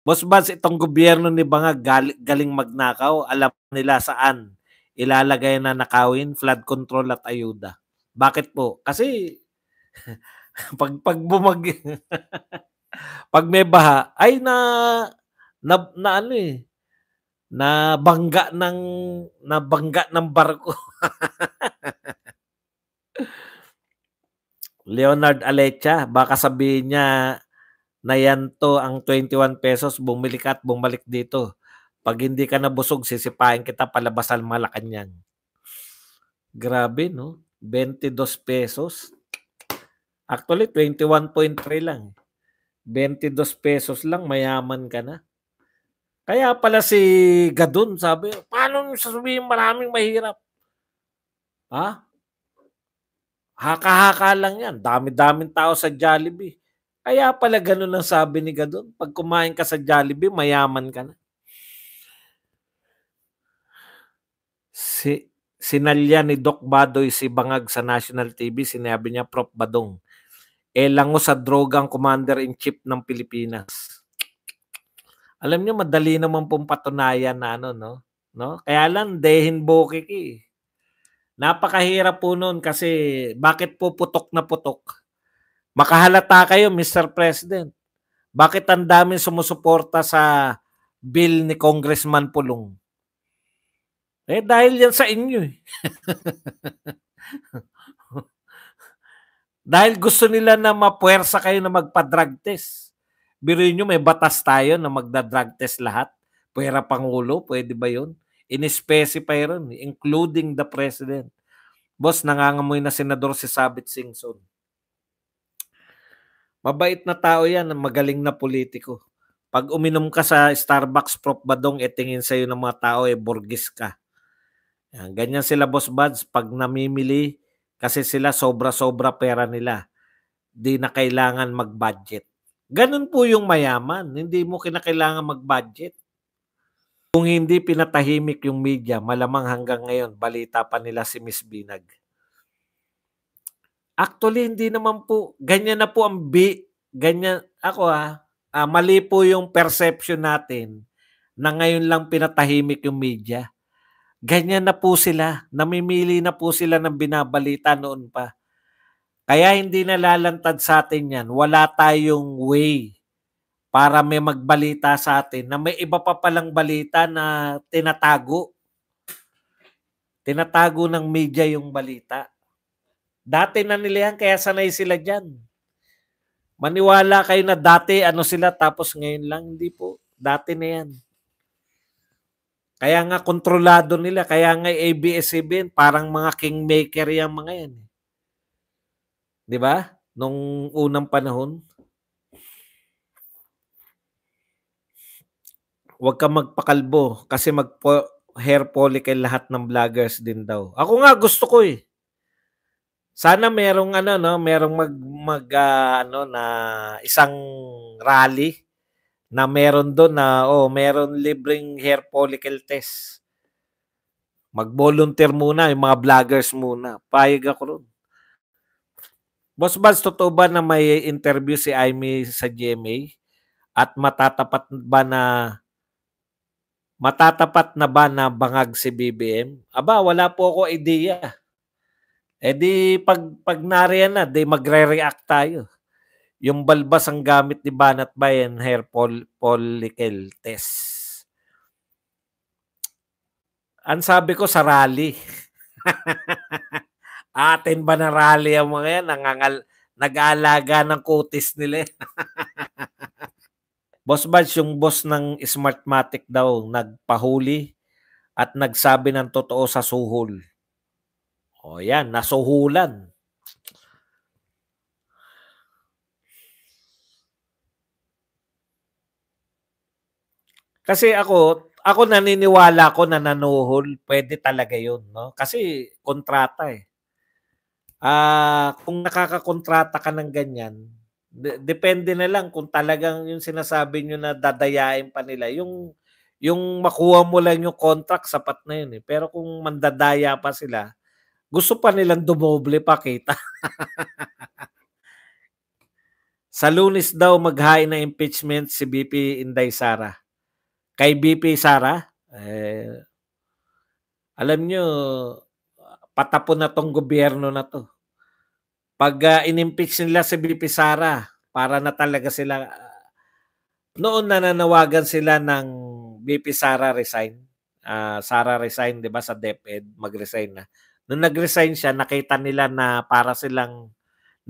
Boss Bans, itong gobyerno ni Bangag galing magnakaw, alam nila saan ilalagay na nakawin, flood control at ayuda. Bakit po? Kasi pag bumag pag may baha ay na ano eh, nabangga ng barko. Leonard Alecha, baka sabihin niya na yan to ang 21 pesos, bumili ka at bumalik dito. Pag hindi ka nabusog, sisipain kita palabas al Malacanang. Grabe, no? 22 pesos. Actually, 21.3 lang. 22 pesos lang, mayaman ka na. Kaya pala si Gadun, sabi, paano sasabihin maraming mahirap? Ha? Haka-haka lang yan. Dami-daming tao sa Jollibee. Kaya pala ganun ang sabi ni Gadun. Pag kumain ka sa Jollibee, mayaman ka na. Sinalya ni Doc Badoy si Bangag sa National TV, sinabi niya, Prof. Badong, lango sa drogang commander-in-chief ng Pilipinas. Alam niyo, madali naman pong patunayan na ano, no? Kaya lang, dehin bokik eh. Napakahirap po nun kasi bakit po putok na putok? Makahalata kayo, Mr. President. Bakit ang daming sumusuporta sa bill ni Congressman Pulong? Dahil yan sa inyo eh. Dahil gusto nila na mapuwersa kayo na magpa-drug test. Biruin nyo, may batas tayo na magda-drug test lahat. Puwera Pangulo, pwede ba yun? In-specify ron, including the President. Boss, nangangamoy na senador si Sabit Singson. Mabait na tao yan, magaling na politiko. Pag uminom ka sa Starbucks, Prof. Badong, tingin sa'yo ng mga tao, burgis ka. Yan, ganyan sila, Boss Buds, pag namimili, kasi sila sobra-sobra pera nila. Di na kailangan mag-budget. Ganun po yung mayaman. Hindi mo kinakailangan mag-budget. Kung hindi pinatahimik yung media, malamang hanggang ngayon, balita pa nila si Miss Binag. Actually, hindi naman po. Ganyan na po ang ganyan. Ako mali po yung perception natin na ngayon lang pinatahimik yung media. Ganyan na po sila. Namimili na po sila ng binabalita noon pa. Kaya hindi nalalantad sa atin yan. Wala tayong way para may magbalita sa atin na may iba pa palang balita na tinatago. Tinatago ng media yung balita. Dati na nila yan, kaya sanay sila dyan. Maniwala kayo na dati ano sila tapos ngayon lang. Hindi po. Dati na yan. Kaya nga kontrolado nila. Kaya nga ABS-CBN parang mga kingmaker yung mga yan. Di ba? Nung unang panahon. Huwag ka magpakalbo kasi hair follicle lahat ng vloggers din daw. Ako nga gusto ko eh. Sana merong merong na isang rally na meron doon na meron libreng hair follicle test. Mag-volunteer muna yung mga vloggers muna. Payag ako ron. Boss Bans, totoo ba na may interview si Amy sa GMA? At matatapat ba na bangag si BBM? Aba, wala po ako idea. Di pag nariyan na, di magre-react tayo. Yung balbas ang gamit ni Banat Bayan hair follicle test. Ang sabi ko sa rally. Atin ba na rally ang mga yan? Nag-aalaga ng kutis nila. Boss Badge, yung boss ng Smartmatic daw, nagpahuli at nagsabi ng totoo sa suhol. Yan, nasuhulan. Kasi ako naniniwala ko na nanuhol, pwede talaga yun, no? Kasi kontrata eh. Kung nakakakontrata ka ng ganyan, depende na lang kung talagang yung sinasabi nyo na dadayain pa nila. Yung makuha mo lang yung contract, sapat na yun eh. Pero kung mandadaya pa sila, gusto pa nilang dumoble pa kita. Sa Lunes daw maghain ng impeachment si BP Inday Sara. Kay BP Sara, alam nyo, patapon na tong gobyerno na to. Pag in-impeach nila si BP Sara, para na talaga sila. Noon nananawagan sila ng BP Sara resign. Sara resign, 'di ba, sa DepEd, mag-resign na. Nung nag-resign siya, nakita nila na para silang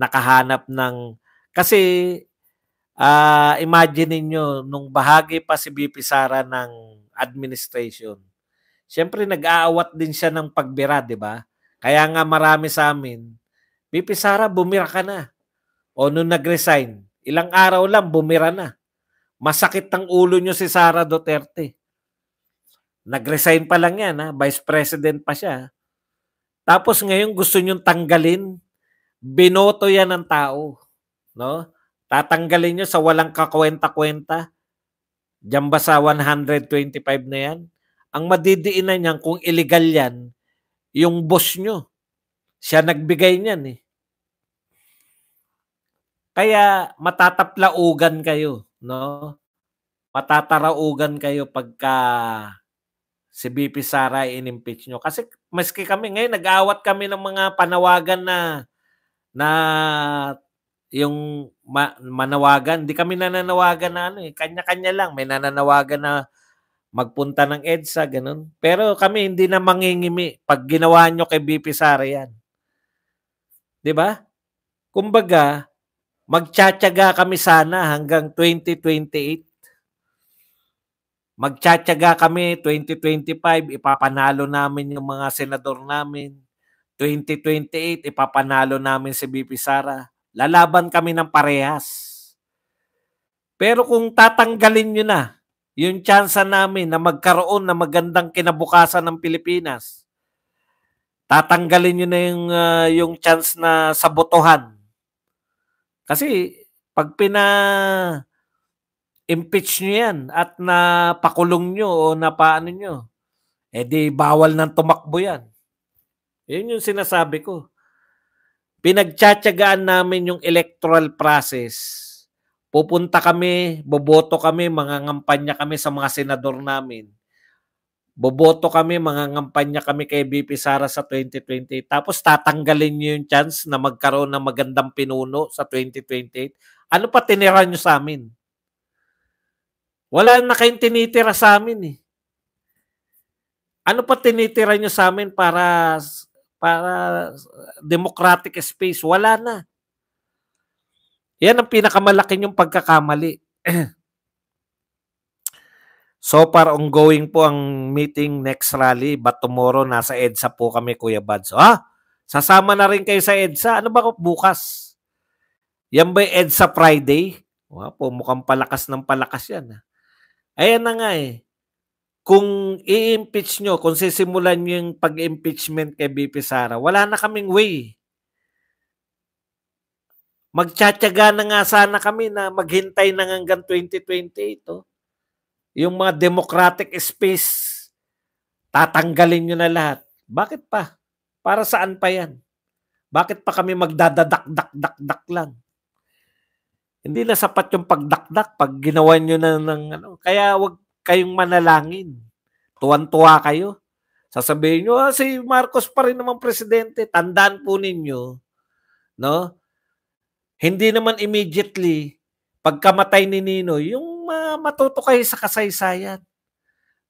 nakahanap ng kasi imagine niyo nung bahagi pa si BP Sara ng administration. Siyempre nag-aawat din siya ng pagbira, 'di ba? Kaya nga marami sa amin, BP Sara, bumira ka na. O nung nag-resign, ilang araw lang bumira na. Masakit ang ulo nyo si Sara Duterte. Nag-resign pa lang yan, Vice President pa siya. Tapos ngayon gusto nyong tanggalin, binoto yan ng tao. No? Tatanggalin nyo sa walang kakwenta-kwenta. Diyan ba sa 125 na yan? Ang madidiinan niyan kung illegal yan, yung boss nyo. Siya nagbigay niyan eh. Kaya matataplaugan kayo, no? Matataraugan kayo pagka si BP Sara in-impeach nyo. Kasi maski kami ngayon, nag-aawat kami ng mga panawagan na yung manawagan. Hindi kami nananawagan na kanya-kanya lang. May nananawagan na magpunta ng EDSA, ganun. Pero kami hindi na mangingimi pag ginawa nyo kay BP Sara yan. 'Di ba? Kumbaga, magtsatsaga kami sana hanggang 2028. Magtsatsaga kami 2025, ipapanalo namin yung mga senador namin. 2028, ipapanalo namin si BP Sara. Lalaban kami ng parehas. Pero kung tatanggalin nyo na yung tsansa namin na magkaroon ng magandang kinabukasan ng Pilipinas, tatanggalin nyo na yung chance na sabotohan. Kasi pag impeach nyo yan at napakulong nyo o napaano nyo, di bawal nang tumakbo yan. Yun yung sinasabi ko. Pinagtsatsagaan namin yung electoral process. Pupunta kami, boboto kami, mangangampanya kami sa mga senador namin. Boboto kami, mangangampanya kami kay BP Sara sa 2028. Tapos tatanggalin nyo yung chance na magkaroon ng magandang pinuno sa 2028. Ano pa tinira nyo sa amin? Wala na kayong tinitira sa amin eh. Ano pa tinitira nyo sa amin para democratic space? Wala na. Yan ang pinakamalaki yung pagkakamali. So far, ongoing po ang meeting next rally, but tomorrow nasa EDSA po kami, Kuya Bads. Sasama na rin kayo sa EDSA. Ano ba bukas? Yan ba EDSA Friday? Po, mukhang palakas ng palakas yan. Ayan na nga eh. Kung i-impeach nyo, kung sisimulan nyo yung pag-impeachment kay BP Sara, wala na kaming way. Magtsatsaga na nga sana kami na maghintay na hanggang 2028. Yung mga democratic space, tatanggalin nyo na lahat. Bakit pa? Para saan pa yan? Bakit pa kami magdadadak-dak-dak lang? Hindi na sapat yung pagdakdak pag ginawa nyo na ng Kaya wag kayong manalangin. Tuwan-tuwa kayo. Sasabihin nyo, si Marcos pa rin naman presidente. Tandaan po ninyo, no? Hindi naman immediately, pagkamatay ni Ninoy, yung matuto kayo sa kasaysayan.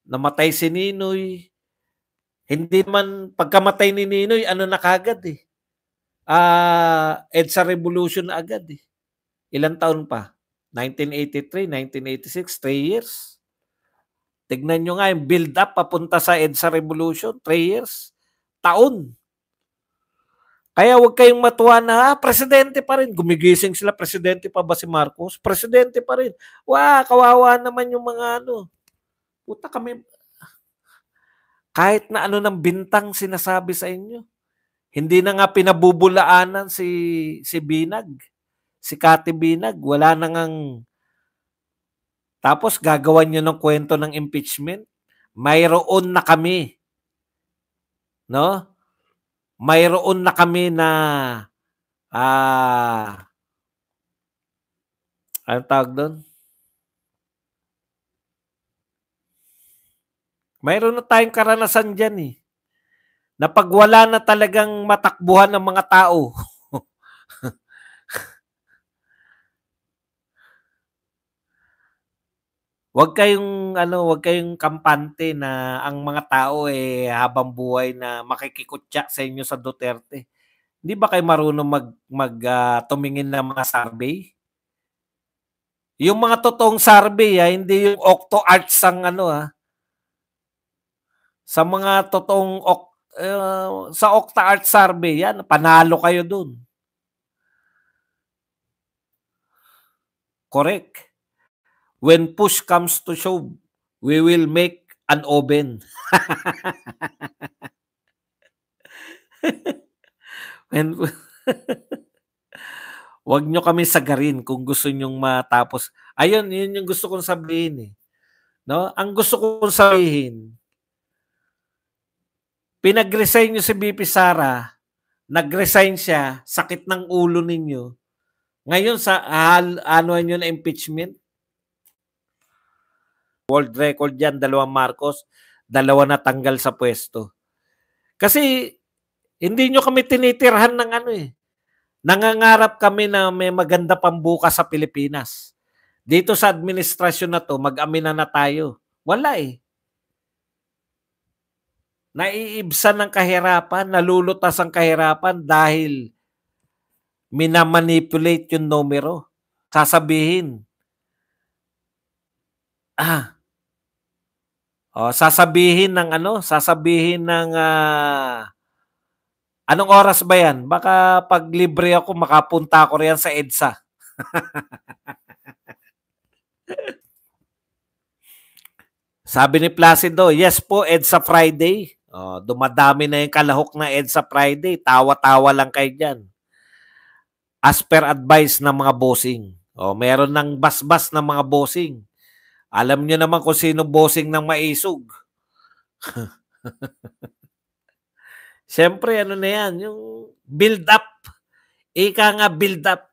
Namatay si Ninoy. Hindi man, pagkamatay ni Ninoy, ano na kagad eh. EDSA Revolution na agad eh. Ilang taon pa? 1983, 1986, 3 years. Tignan nyo nga yung build-up papunta sa EDSA Revolution, 3 years. Taon. Kaya huwag kayong matuwa na, presidente pa rin. Gumigising sila, presidente pa ba si Marcos? Presidente pa rin. Kawawa naman yung mga Puta kami. Kahit na ano ng bintang sinasabi sa inyo. Hindi na nga pinabubulaanan si Binag. Si Kati Binag. Wala na ngang. Tapos gagawan nyo ng kwento ng impeachment. Mayroon na kami. No? Mayroon na kami na Anong tawag do'n? Mayroon na tayong karanasan diyan, eh, na 'pag wala na talagang matakbuhan ng mga tao, wag kayong kampante na ang mga tao, eh, habang buhay na makikikutya sa inyo sa Duterte. Hindi ba kayo marunong tumingin ng mga survey? Yung mga totoong survey, hindi yung Octo Arts ang ano, sa mga totoong sa Octa Art Survey, yan, panalo kayo dun. Correct. When push comes to shove, we will make an oven. And wag nyo kami sagarin kung gusto nyong matapos. Ayun, yun yung gusto kong sabihin, eh. No? Ang gusto kong sabihin, pinag-resign nyo si BP Sara, nag-resign siya, sakit ng ulo ninyo. Ngayon, sa ano nyo na impeachment, world record yan, 2 Marcos, 2 natanggal sa pwesto. Kasi, hindi nyo kami tinitirhan ng ano, eh. Nangangarap kami na may maganda pang bukas sa Pilipinas. Dito sa administrasyon na to, mag-amina na tayo. Wala, eh. Naiibsan ng kahirapan, nalulutas ang kahirapan dahil minamanipulate yung numero. Sasabihin, sasabihin ng anong oras ba yan? Baka pag libre ako, makapunta ako riyan sa EDSA. Sabi ni Placido, yes po, EDSA Friday. Dumadami na yung kalahok na EDSA Friday. Tawa-tawa lang kayo dyan. As per advice ng mga bossing. Meron ng basbas ng mga bossing. Alam nyo naman kung sino bossing ng maisog. Siyempre, ano na yan, yung build up. Ika nga build up.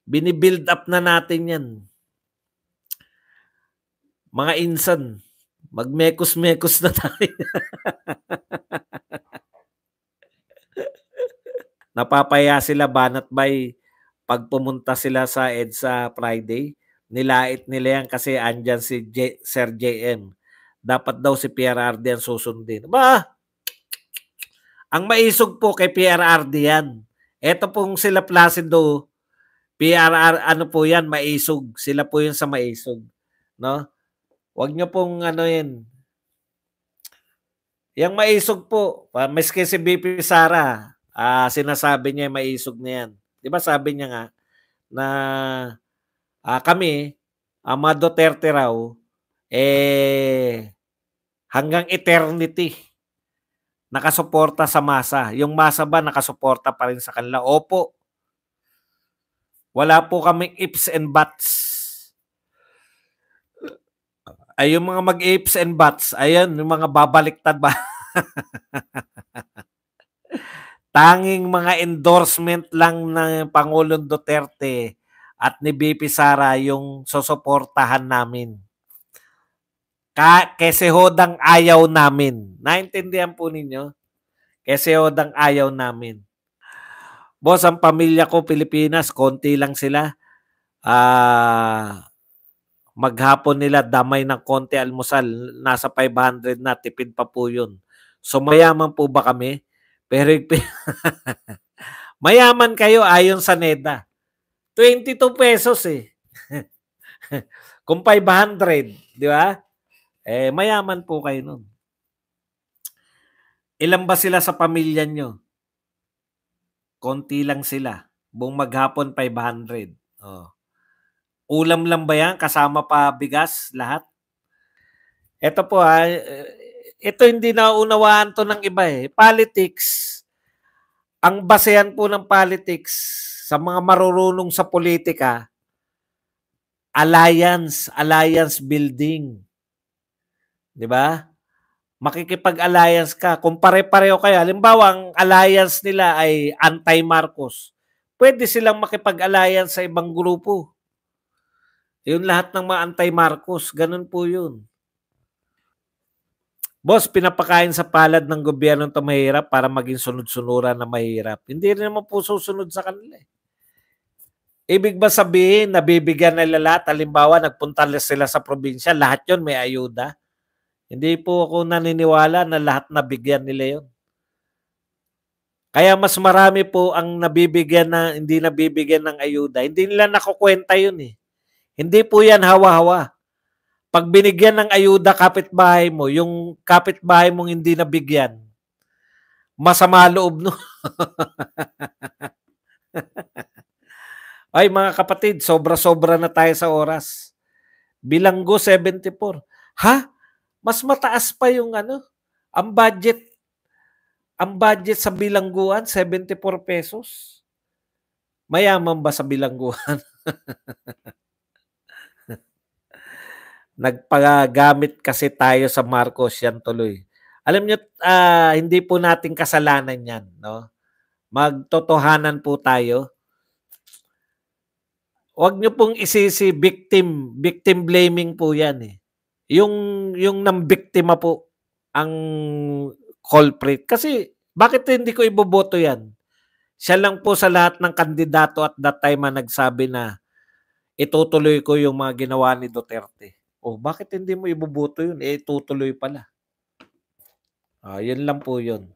Bini-build up na natin yan. Mga insan, magmekos-mekos na tayo. Napapaya sila banat by pag pumunta sila sa EDSA Friday. Nilait nila yan kasi andyan si Sir JM. Dapat daw si PRRD ang susundin. Ang maisog po kay PRRD yan. Ito pong sila Placido, ano po yan, maisog. Sila po yun sa maisog. No? Huwag nyo pong ano yan. Yang maisog po, maski si BP Sara, sinasabi niya maisog na yan. Di ba sabi niya nga na kami, mga Duterte raw, hanggang eternity nakasuporta sa masa. Yung masa ba nakasuporta pa rin sa kanila? Opo. Wala po kaming ifs and buts. Ay, yung mga mag-ifs and buts, ayan, yung mga babaliktad ba? Tanging mga endorsement lang ng Pangulong Duterte at ni BP Sara yung susuportahan namin. Kasi hodang ayaw namin. Naintindihan po ninyo? Kasi hodang ayaw namin. Boss, ang pamilya ko Pilipinas, konti lang sila. Maghapon nila damay ng konti almusal, nasa 500 na, tipid pa po yun. So mayaman po ba kami? Pero mayaman kayo ayon sa NEDA. 22 pesos eh. Kung 500, di ba? Mayaman po kayo nun. Ilan ba sila sa pamilya nyo? Konti lang sila. Buong maghapon 500. Ulam lang ba yan? Kasama pa bigas, lahat? Ito po ito hindi naunawaan to ng iba eh. Politics, ang basehan po ng politics sa mga marurunong sa politika, alliance building. 'Di ba? Makikipag-alliance ka. Kung pare-pareho kayo, halimbawa ang alliance nila ay anti-Marcos, pwede silang makipag-alliance sa ibang grupo. Yung lahat ng mga anti-Marcos, ganun po yun. Boss, pinapakain sa palad ng gobyerno ito mahirap para maging sunod-sunuran na mahirap. Hindi rin naman po susunod sa kanila. Ibig ba sabihin, nabibigyan nila lahat? Halimbawa, nagpunta sila sa probinsya, lahat yon may ayuda? Hindi po ako naniniwala na lahat nabigyan nila yon. Kaya mas marami po ang nabibigyan na hindi nabibigyan ng ayuda. Hindi nila nakukwenta yun eh. Hindi po yan hawa-hawa. Pag binigyan ng ayuda kapitbahay mo, yung kapitbahay mong hindi nabigyan, masama loob no. Ay mga kapatid, sobra-sobra na tayo sa oras. Bilanggo 74. Ha? Mas mataas pa yung ang budget. Ang budget sa bilangguan 74 pesos. Mayaman ba sa bilangguan? Nagpagamit kasi tayo sa Marcos yan tuloy. Alam niyo, hindi po natin kasalanan yan, no? Magtotohanan po tayo. Huwag niyo pong isisi victim blaming po yan eh. Yung nambiktima po ang culprit. Kasi bakit hindi ko iboboto yan? Siya lang po sa lahat ng kandidato at that time nagsabi na itutuloy ko yung mga ginawa ni Duterte. Oh, bakit hindi mo iboboto yun? Eh, itutuloy pala. Yun lang po yun.